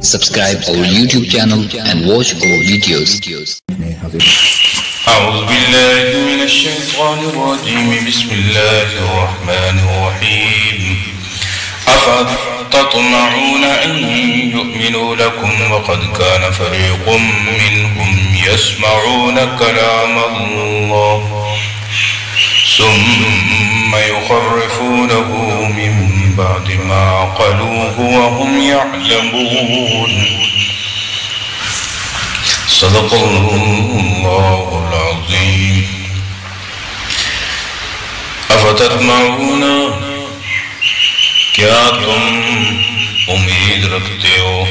Subscribe our YouTube channel and watch our videos. أعوذ بالله من الشيطان الرجيم بسم الله الرحمن الرحيم أفتطمعون أن يؤمنوا لكم وقد كان فريق منهم يسمعون كلام الله ثم يخرفونه من بعد ما عقلوه وهم يعلمون صدق الله العظيم افتطمعون کیا تم امید رکھتے ہو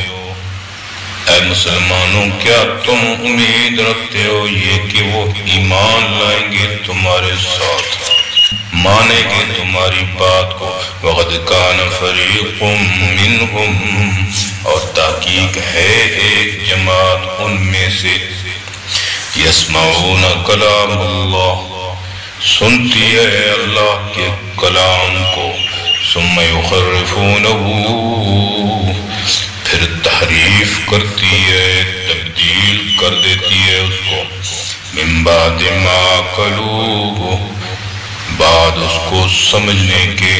اے مسلمانوں کیا تم امید رکھتے ہو یہ کہ وہ ایمان لائیں گے تمہارے ساتھ مانیں گے تمہاری بات کو وَقَدْ كَانَ فَرِيقٌ مِّنْهُمْ اور تحقیق ہے ایک جماعت ان میں سے يَسْمَعُونَ كَلَامَ اللَّهِ سنتی ہے اللہ کے کلام کو ثُمَّ يُخَرِّفُونَهُ پھر تحریف کرتی ہے تبدیل کر دیتی ہے اس کو مِن بَعْدِ مَا عَقَلُوهُ بعد اس کو سمجھنے کے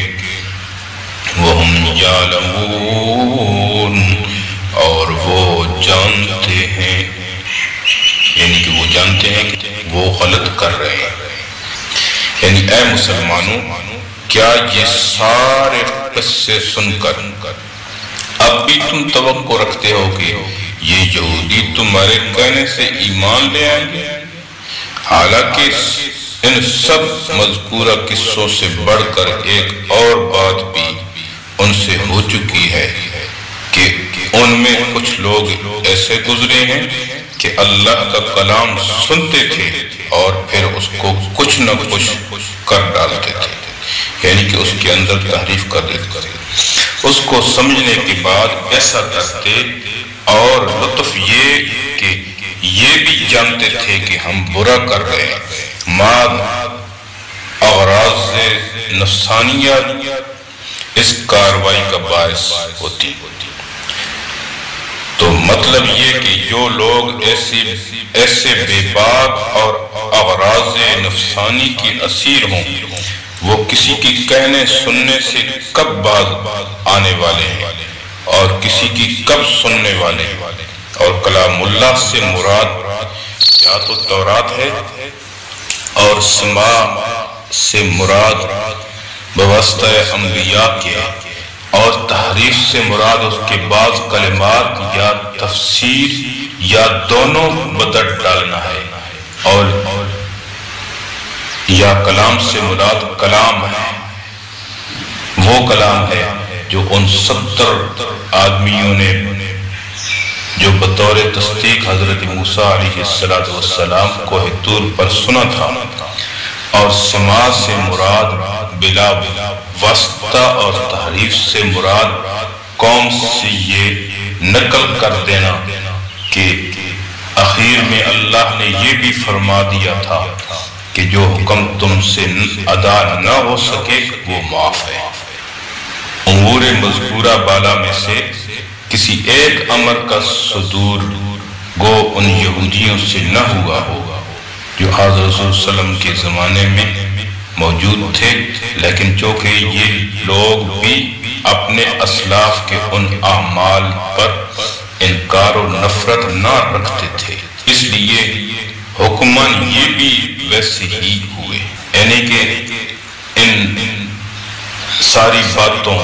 وَهُمْ يَعْلَمُونَ اور وہ جانتے ہیں یعنی کہ وہ جانتے ہیں کہ وہ غلط کر رہے ہیں یعنی اے مسلمانوں کیا یہ سارے قصے سن کر اب بھی تم توقع رکھتے ہو کہ یہ یہودی تمہارے کہنے سے ایمان لے آئیں گے حالانکہ ان سب مذکورہ قصوں سے بڑھ کر ایک اور بات بھی ان سے ہو چکی ہے کہ ان میں کچھ لوگ ایسے گزرے ہیں کہ اللہ کا کلام سنتے تھے اور پھر اس کو کچھ نہ کچھ کر ڈالتے تھے یعنی کہ اس کے اندر تحریف کر دیتے تھے اس کو سمجھنے کے بعد ایسا کرتے اور لطف یہ کہ یہ بھی جانتے تھے کہ ہم برا کر رہے ہیں اغراض نفسانیہ اس کاروائی کا باعث ہوتی تو مطلب یہ کہ جو لوگ ایسے بے باک اور اغراض نفسانی کی اسیر ہوں وہ کسی کی کہنے سننے سے کب باز آنے والے ہیں اور کسی کی کب سننے والے ہیں اور کلام اللہ سے مراد یا تو تورات ہے اور سماع سے مراد بواسطہ انبیاء کے اور تحریف سے مراد اس کے بعض کلمات یا تفسیر یا دونوں بدل ڈالنا ہے اور یا کلام سے مراد کلام ہے وہ کلام ہے جو ان 70 آدمیوں نے جو بطور تصدیق حضرت موسیٰ علیہ السلام کوہ طور پر سنا تھا اور سماع سے مراد بلا واسطہ اور تحریف سے مراد قوم سے یہ نقل کر دینا کہ اخیر میں اللہ نے یہ بھی فرما دیا تھا کہ جو حکم تم سے ادا نہ ہو سکے وہ معاف ہے امور مذکورہ بالا میں سے کسی ایک امر کا صدور گو ان یہودیوں سے نہ ہوا ہوگا جو حضرت رسول صلی اللہ علیہ وسلم کے زمانے میں موجود تھے لیکن چونکہ یہ لوگ بھی اپنے اسلاف کے ان اعمال پر انکار و نفرت نہ رکھتے تھے اس لیے حکماً یہ بھی ویسے ہی ہوئے یعنی کہ ان ساری باتوں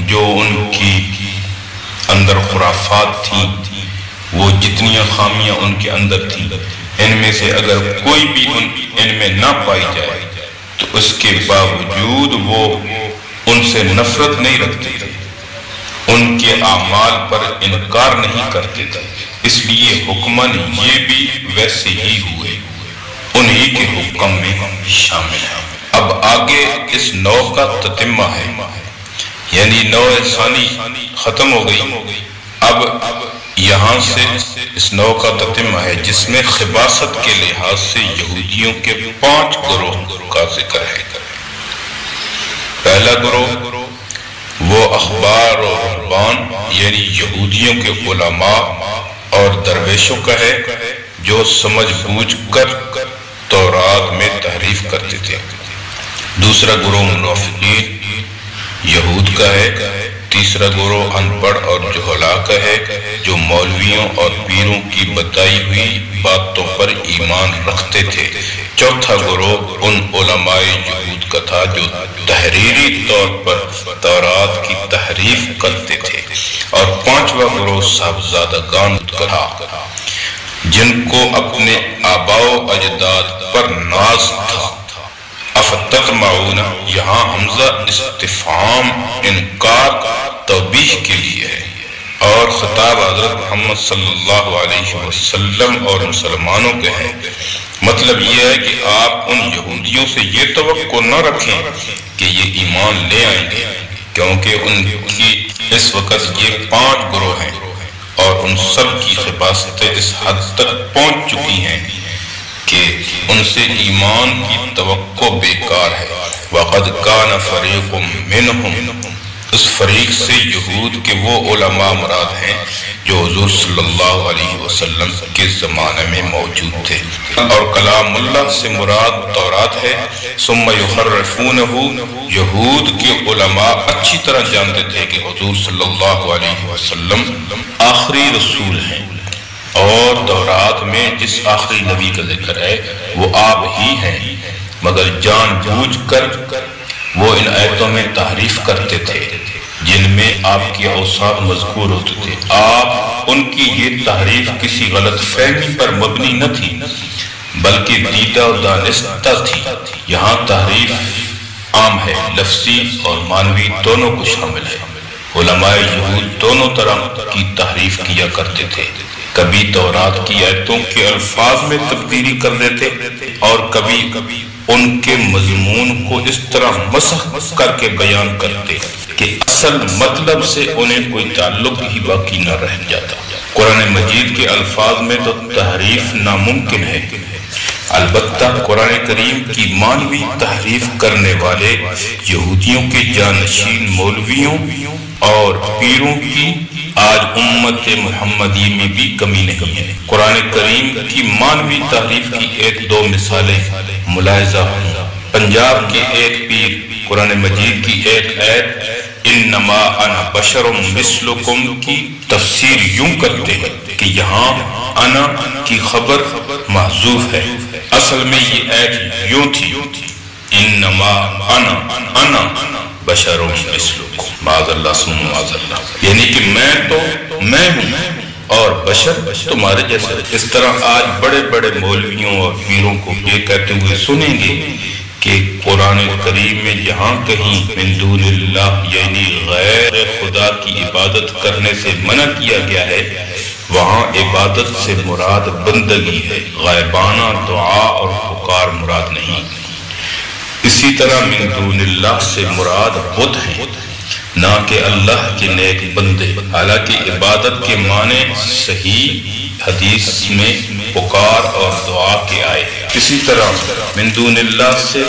جو ان کی اندر خرافات تھیں وہ جتنی خامیاں ان کے اندر تھیں ان میں سے اگر کوئی بھی ان میں نہ پائی جائے تو اس کے باوجود وہ ان سے نفرت نہیں رکھتے تھے ان کے اعمال پر انکار نہیں کرتے تھے اس لیے حکماً یہ بھی ویسے ہی ہوئے انہی کے حکم میں شامل ہے اب آگے اس نو کا تتمہ ہے یعنی نو ثانی ختم ہو گئی اب یہاں سے اس نو کا تتمہ ہے جس میں خباثت کے لحاظ سے یہودیوں کے 5 گروہ کا ذکر ہے پہلا گروہ وہ اخبار اور رہبان یعنی یہودیوں کے علماء اور درویشوں کا ہے جو سمجھ بوجھ کر تورات میں تحریف کرتے تھے۔ دوسرا گروہ منافقین یہود کا ہے۔ تیسرا گروہ ان پڑھ اور جہلا کا ہے جو مولویوں اور پیروں کی بتائی ہوئی باتوں پر ایمان رکھتے تھے۔ چوتھا گروہ ان علماء یہود کا تھا جو تحریری طور پر تورات کی تحریف کرتے تھے۔ اور پانچواں گروہ صاحبزادگان کا تھا جن کو اپنے آباء و اجداد پر ناز تھا۔ افتطمعون، یہاں حمزہ استفہام انکار توبیخ کے لیے ہے اور خطاب حضرت محمد صلی اللہ علیہ وسلم اور مسلمانوں کے ہے۔ مطلب یہ ہے کہ آپ ان یہودیوں سے یہ توقع نہ رکھیں کہ یہ ایمان لے آئیں گے، کیونکہ ان کی اس وقت یہ 5 گروہ ہیں اور ان سب کی خباثتیں اس حد تک پہنچ چکی ہیں کہ ان سے ایمان کی توقع بیکار ہے۔ وَقَدْ كَانَ فَرِيقٌ مِّنْهُمْ، اس فریق سے یہود کے وہ علماء مراد ہیں جو حضور صلی اللہ علیہ وسلم کے زمانے میں موجود تھے۔ اور کلام اللہ سے مراد تورات ہے۔ ثم يحرفونه، یہود کے علماء اچھی طرح جانتے تھے کہ حضور صلی اللہ علیہ وسلم آخری رسول ہیں اور تورات میں جس آخری نبی کا ذکر ہے وہ آپ ہی ہیں، مگر جان بوجھ کر وہ ان آیتوں میں تحریف کرتے تھے جن میں آپ کے اوصاف مذکور ہوتے تھے۔ آپ ان کی یہ تحریف کسی غلط فہمی پر مبنی نہ تھی بلکہ دیدہ و دانستہ تھی۔ یہاں تحریف عام ہے، لفظی اور معنوی دونوں کو شامل ہے۔ علماء یہود دونوں طرح کی تحریف کیا کرتے تھے، کبھی تورات کی آیتوں کے الفاظ میں تبدیلی کر دیتے اور کبھی ان کے مضمون کو اس طرح مسخ کر کے بیان کرتے کہ اصل مطلب سے انہیں کوئی تعلق ہی باقی نہ رہ جاتا۔ قرآن مجید کے الفاظ میں تو تحریف ناممکن ہے، البتہ قرآن کریم کی معنوی تحریف کرنے والے یہودیوں کے جانشین مولویوں اور پیروں کی آج امت محمدی میں بھی کمی نہیں ہے۔ قرآن کریم کی معنوی تحریف کی 1-2 مثالیں ملاحظہ ہوں۔ پنجاب کے ایک پیر قرآن مجید کی ایک آیت انما انا بشر مثلکم کی تفسیر یوں کرتے ہیں کہ یہاں انا کی خبر محذوف ہے، اصل میں یہ آیت یوں تھی انما انا بشر مثلکم، معاذ اللہ ثم معاذ اللہ، یعنی کہ میں ہوں اور بشر تمہارے جیسے۔ اس طرح آج بڑے بڑے مولویوں اور پیروں کو یہ کہتے ہوئے سنیں گے کہ قرآن کریم میں جہاں کہیں من دون اللہ یعنی غیر خدا کی عبادت کرنے سے منع کیا گیا ہے، وہاں عبادت سے مراد بندگی ہے، غائبانہ دعا اور پکار مراد نہیں۔ اسی طرح من دون اللہ سے مراد بت ہیں، نہ کہ اللہ کے نیک بندے، حالانکہ عبادت کے معنی صحیح حدیث میں پکار اور دعا کے آئے۔ اسی طرح من دون اللہ سے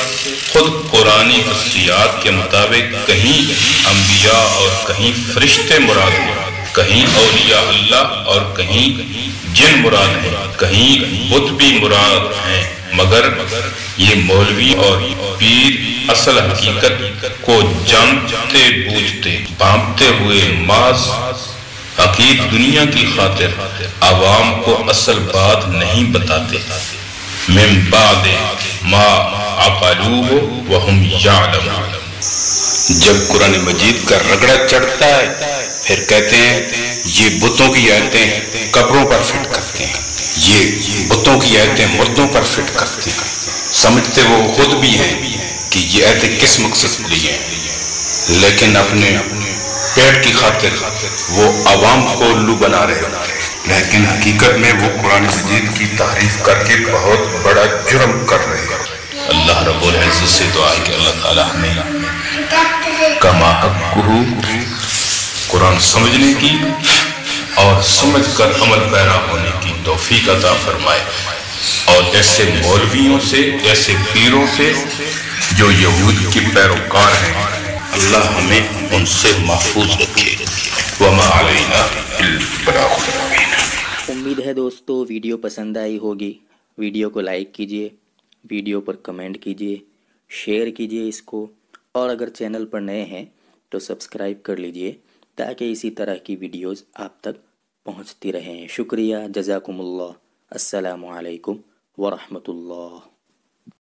خود قرآنی تفسیرات کے مطابق کہیں انبیاء اور کہیں فرشتے مراد ہیں، کہیں اولیاء اللہ اور کہیں جن مراد ہیں، کہیں بت بھی مراد ہیں، مگر یہ مولوی اور پیر اصل حقیقت کو جانتے بوجھتے بھانپتے ہوئے محض حقیقت دنیا کی خاطر عوام کو اصل بات نہیں بتاتے۔ من بعد ما عقلوه وهم يعلمون، جب قرآن مجید کا رگڑا چڑھتا ہے پھر کہتے ہیں یہ بتوں کی آیتیں قبروں پر فٹ کرتے ہیں، یہ بتوں کی آیتیں مردوں پر فٹ کرتے ہیں۔ سمجھتے وہ خود بھی ہیں کہ یہ آیتیں کس مقصد کے لیے ہیں، لیکن اپنے پیٹ کی خاطر وہ عوام کو الو بنا رہے ہیں، لیکن حقیقت میں وہ قرآن مجید کی تحریف کر کے بہت بڑا جرم کر رہے ہیں۔ اللہ رب العزت سے دعا ہے کہ اللہ تعالیٰ ہمیں کما حقہ قرآن سمجھنے کی اور سمجھ کر عمل پیرا ہونے کی توفیق عطا فرمائے، اور ایسے مولویوں سے، ایسے پیروں سے جو یہود کے پیروکار ہیں، اللہ ہمیں ان سے محفوظ رکھے۔ وما علینا البلاغ المبین۔ امید ہے دوستو ویڈیو پسند آئی ہوگی۔ ویڈیو کو لائک کیجئے، ویڈیو پر کمنٹ کیجئے، شیئر کیجئے اس کو، اور اگر چینل پر نئے ہیں تو سبسکرائب کر لیجئے تاکہ اسی طرح کی ویڈیوز آپ تک پہنچتی رہیں۔ شکریہ، جزاکم اللہ، السلام علیکم ورحمۃ اللہ۔